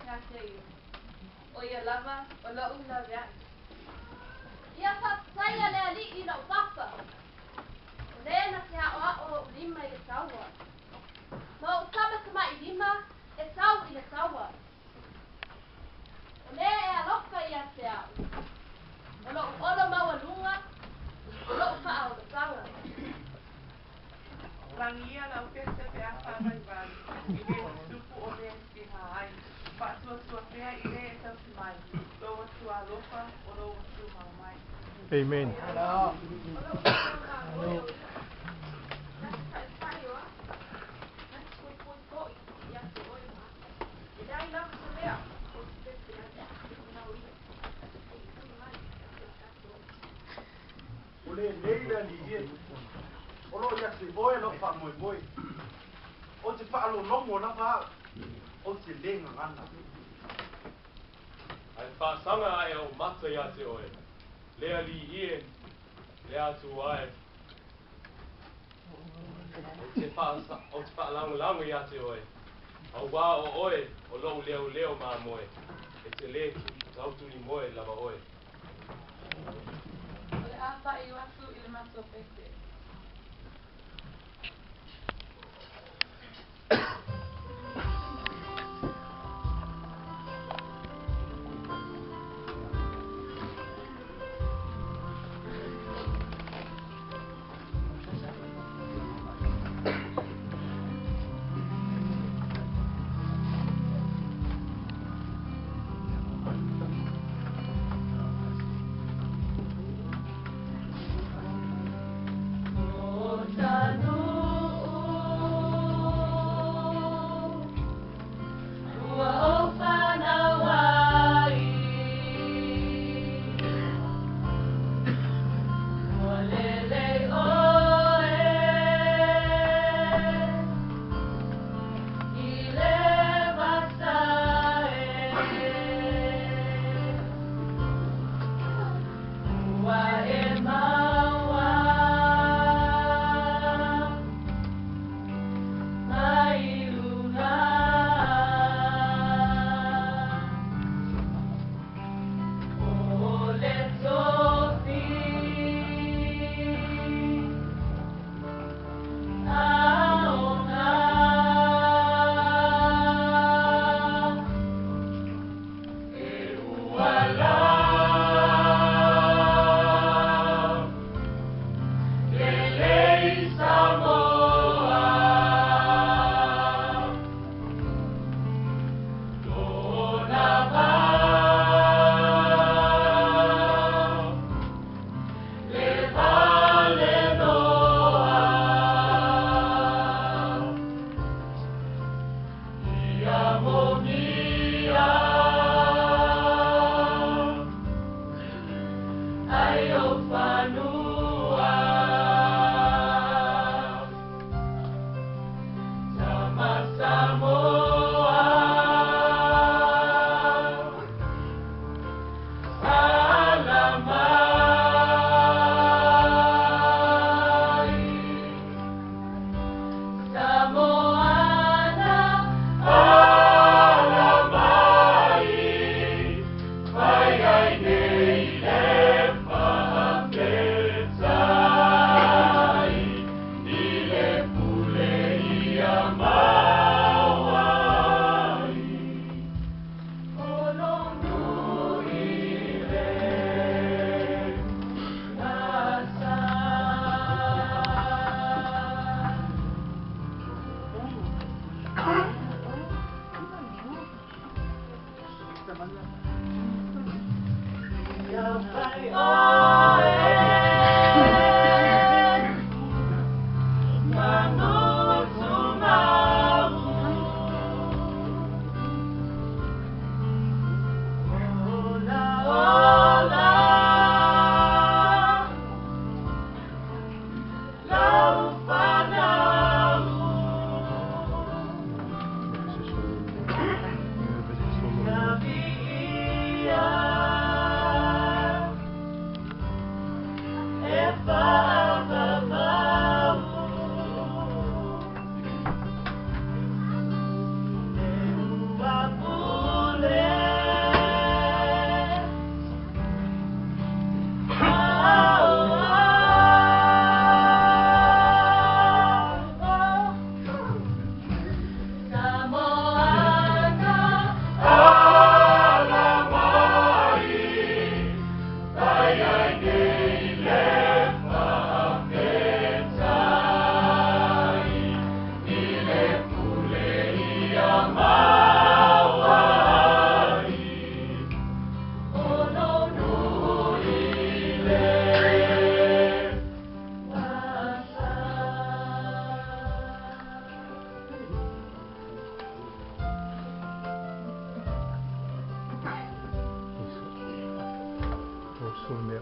ya te iu. O ia lava, o la una vea. Ia whapsaia lea li I lau papa. O lea na te hao o lima I taua. Ma o tama tama I lima, e tau I le taua. O lea e aloka ia te au. O lo olo maua lunga, o lo faa o le tanga. Rangia lau pese pe a whāwai wai. I me tupu o lea ki haai. Whātua tua pea I lea e tau ki mai. Loa tua alofa o loa tua mau mai. Amen. Ole leila li ye. Olo ya se oe lo fa moi moi. O te fa lo longo na fa. O te lenga ngana. Ai whasanga ai au mata ia te oe. Lea li ie, lea tu ai. O te whaalangu ia te oe. Au wā o oe, o lou leo mā moe. E te le tautuni moe lava oe. O le apa I wasu I le maso pese. suamea.